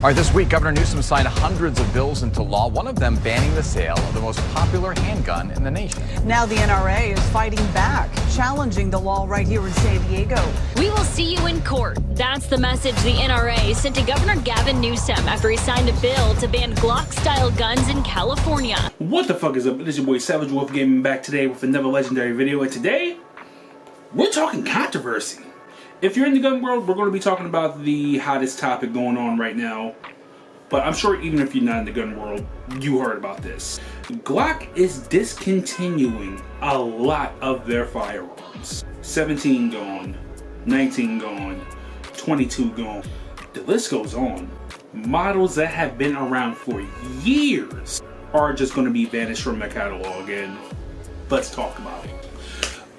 All right, this week, Governor Newsom signed hundreds of bills into law, one of them banning the sale of the most popular handgun in the nation. Now the NRA is fighting back, challenging the law right here in San Diego. We will see you in court. That's the message the NRA sent to Governor Gavin Newsom after he signed a bill to ban Glock-style guns in California. What the fuck is up? This is your boy Savage Wolf Gaming back today with another legendary video, and today, we're talking controversy. If you're in the gun world, we're going to be talking about the hottest topic going on right now. But I'm sure even if you're not in the gun world, you heard about this. Glock is discontinuing a lot of their firearms. 17 gone, 19 gone, 22 gone. The list goes on. Models that have been around for years are just going to be vanished from the catalog, and let's talk about it.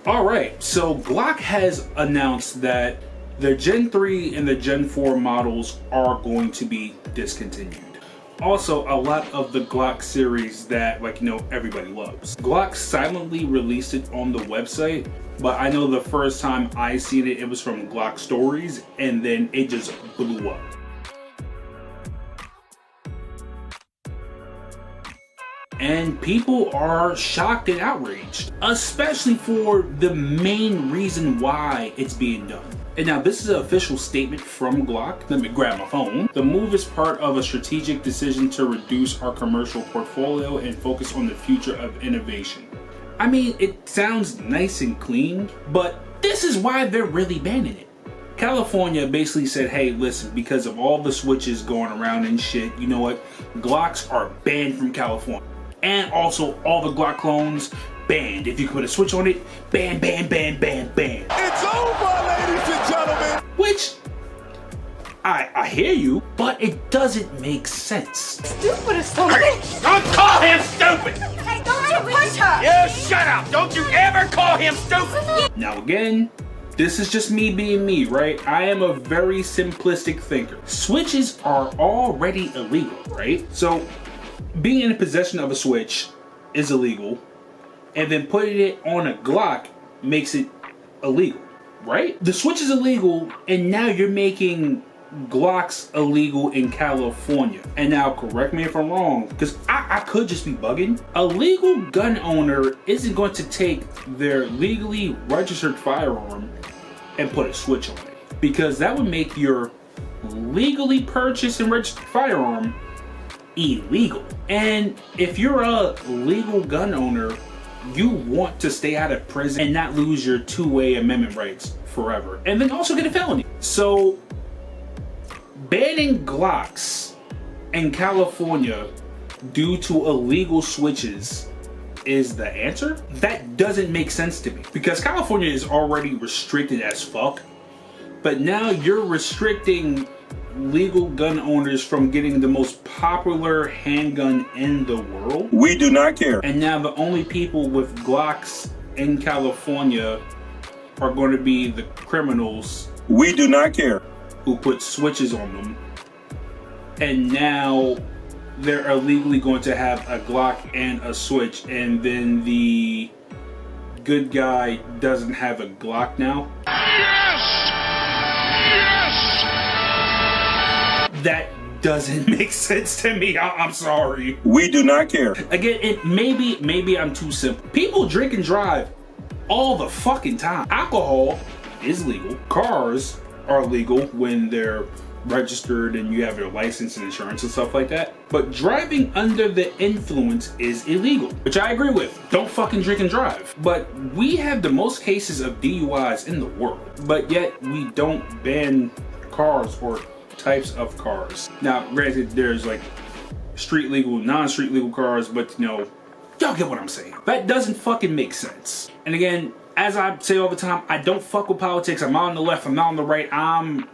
Alright, so Glock has announced that the Gen 3 and the Gen 4 models are going to be discontinued. Also, a lot of the Glock series that, everybody loves. Glock silently released it on the website, but I know the first time I seen it, it was from Glock Stories, and then it just blew up. And people are shocked and outraged, especially for the main reason why it's being done. And now this is an official statement from Glock. Let me grab my phone. The move is part of a strategic decision to reduce our commercial portfolio and focus on the future of innovation. I mean, it sounds nice and clean, but this is why they're really banning it. California basically said, hey, listen, because of all the switches going around and shit, you know what? Glocks are banned from California. And also all the Glock clones banned. If you put a switch on it, ban, ban, ban, ban, ban. It's over, ladies and gentlemen. Which, I hear you, but it doesn't make sense. Stupid or something. Don't call him stupid! Hey, don't you punch her! You shut up! Don't you ever call him stupid! Now again, this is just me being me, right? I am a very simplistic thinker. Switches are already illegal, right? So, being in possession of a switch is illegal, and then putting it on a Glock makes it illegal, right? The switch is illegal, and now you're making Glocks illegal in California. And now, correct me if I'm wrong, because I could just be bugging. A legal gun owner isn't going to take their legally registered firearm and put a switch on it, because that would make your legally purchased and registered firearm illegal. And if you're a legal gun owner, you want to stay out of prison and not lose your two-way amendment rights forever, and then also get a felony. So banning Glocks in California due to illegal switches is the answer? That doesn't make sense to me, because California is already restricted as fuck, but now you're restricting legal gun owners from getting the most popular handgun in the world. We do not care. And now the only people with Glocks in California are going to be the criminals. We do not care. Who put switches on them. And now they're illegally going to have a Glock and a switch, and then the good guy doesn't have a Glock now. That doesn't make sense to me. I'm sorry. We do not care. Again, maybe I'm too simple. People drink and drive all the fucking time. Alcohol is legal. Cars are legal when they're registered and you have your license and insurance and stuff like that. But driving under the influence is illegal, which I agree with. Don't fucking drink and drive. But we have the most cases of DUIs in the world, but yet we don't ban cars or types of cars. Now, granted, there's like street legal, non-street legal cars, but y'all get what I'm saying. That doesn't fucking make sense. And again, as I say all the time, I don't fuck with politics. I'm not on the left, I'm not on the right. I'm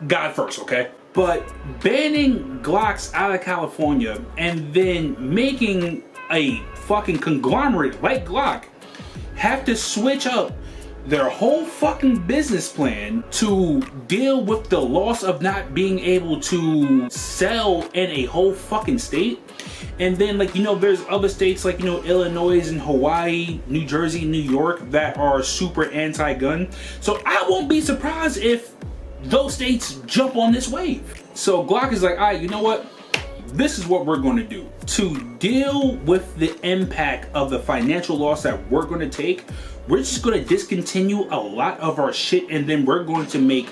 God first, okay? But banning Glocks out of California and then making a fucking conglomerate like Glock have to switch up their whole fucking business plan to deal with the loss of not being able to sell in a whole fucking state. And then there's other states like Illinois and Hawaii, New Jersey, New York that are super anti-gun. So I won't be surprised if those states jump on this wave. So Glock is like, all right, you know what? This is what we're going to do. To deal with the impact of the financial loss that we're going to take, we're just going to discontinue a lot of our shit, and then we're going to make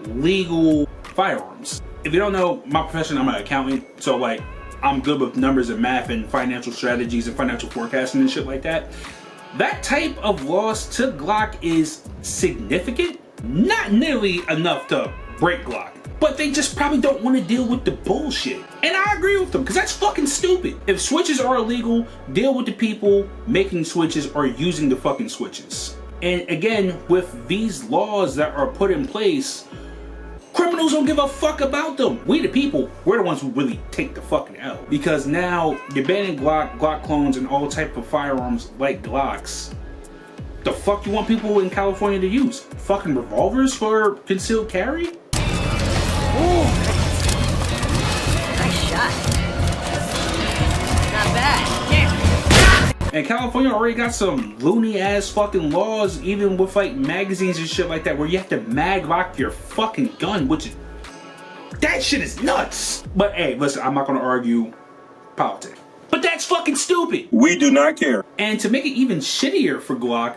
legal firearms. If you don't know my profession, I'm an accountant, so like I'm good with numbers and math and financial strategies and financial forecasting and shit like that. That type of loss to Glock is significant, not nearly enough to break Glock, but they just probably don't want to deal with the bullshit. And I agree with them, because that's fucking stupid. If switches are illegal, deal with the people making switches or using the fucking switches. And again, with these laws that are put in place, criminals don't give a fuck about them. We the people, we're the ones who really take the fucking L. Because now you're banning Glock clones and all type of firearms like Glocks. The fuck you want people in California to use? Fucking revolvers for concealed carry? Ooh. Nice shot. Not bad. Yeah. And California already got some loony ass fucking laws, even with like magazines and shit like that, where you have to mag lock your fucking gun, which is, that shit is nuts. But hey, listen, I'm not gonna argue politics, but that's fucking stupid. We do not care. And to make it even shittier for Glock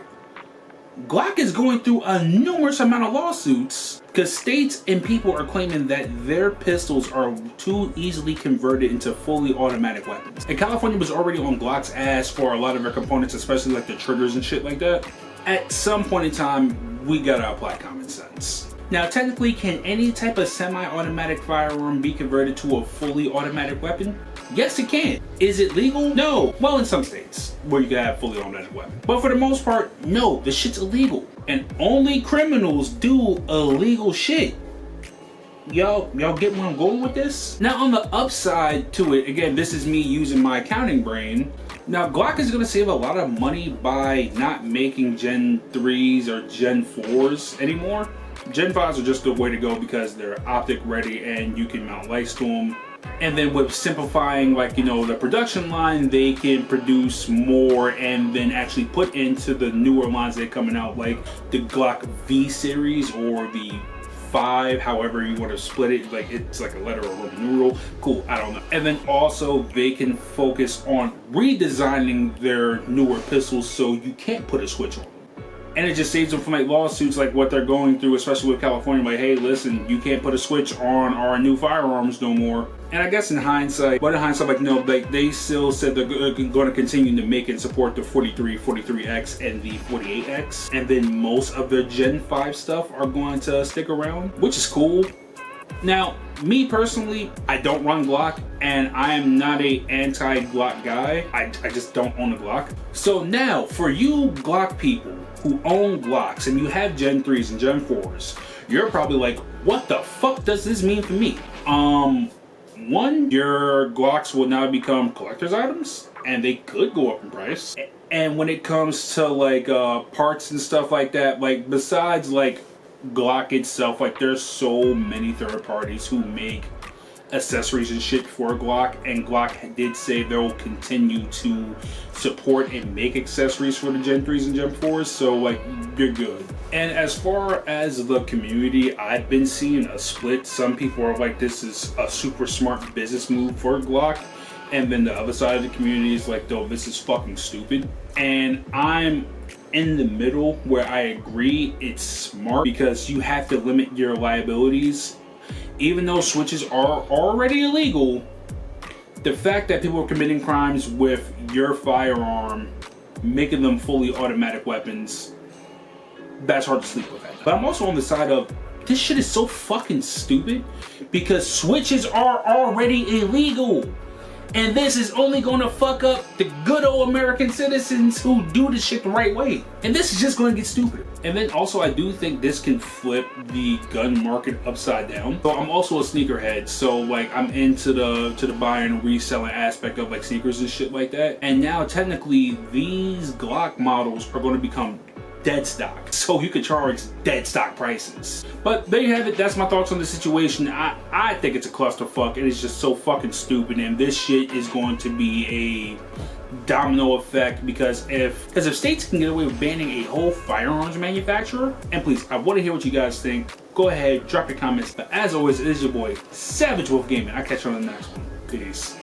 is going through a numerous amount of lawsuits because states and people are claiming that their pistols are too easily converted into fully automatic weapons. And California was already on Glock's ass for a lot of their components, especially like the triggers and shit like that. At some point in time, we gotta apply common sense. Now, technically, can any type of semi-automatic firearm be converted to a fully automatic weapon? Yes, it can. Is it legal? No. Well, in some states where you can have fully automatic weapon. But for the most part, no, the shit's illegal. And only criminals do illegal shit. Y'all get where I'm going with this? Now, on the upside to it, again, this is me using my accounting brain. Now, Glock is gonna save a lot of money by not making Gen 3s or Gen 4s anymore. Gen 5s are just the way to go because they're optic ready and you can mount lights to them. And then with simplifying, like, you know, the production line, they can produce more and then actually put into the newer lines that are coming out, like the Glock V series or the 5, however you want to split it, like it's like a letter or Roman numeral. Cool, I don't know. And then also they can focus on redesigning their newer pistols so you can't put a switch on. And it just saves them from like lawsuits like what they're going through, especially with California, like, hey, listen, you can't put a switch on our new firearms no more. And I guess in hindsight, like, no, like they still said they're going to continue to make and support the 43, 43X and the 48X. And then most of their Gen 5 stuff are going to stick around, which is cool. Now, me personally, I don't run Glock, and I am not a anti-Glock guy. I just don't own a Glock. So now, for you Glock people who own Glocks and you have Gen 3s and Gen 4s, you're probably like, what the fuck does this mean for me? One, your Glocks will now become collector's items, and they could go up in price. And when it comes to like parts and stuff like that, like besides like Glock itself, like there's so many third parties who make accessories and shit for Glock, and Glock did say they'll continue to support and make accessories for the Gen 3s and Gen 4s, so like you're good. And as far as the community, I've been seeing a split. Some people are like, this is a super smart business move for Glock, and then the other side of the community is like, though, this is fucking stupid. And I'm in the middle where I agree it's smart because you have to limit your liabilities. Even though switches are already illegal, the fact that people are committing crimes with your firearm, making them fully automatic weapons, that's hard to sleep with. But I'm also on the side of, this shit is so fucking stupid because switches are already illegal. And this is only gonna fuck up the good old American citizens who do this shit the right way. And this is just gonna get stupider. And then also I do think this can flip the gun market upside down. So I'm also a sneakerhead, so like I'm into the buying and reselling aspect of like sneakers and shit like that. And now technically these Glock models are gonna become dead stock, so you could charge dead stock prices. But there you have it. That's my thoughts on the situation. I think it's a clusterfuck, and it's just so fucking stupid, and this shit is going to be a domino effect because if states can get away with banning a whole firearms manufacturer, and please, I want to hear what you guys think. go ahead, drop your comments. But as always, it is your boy, Savage Wolf Gaming. I'll catch you on the next one. Peace.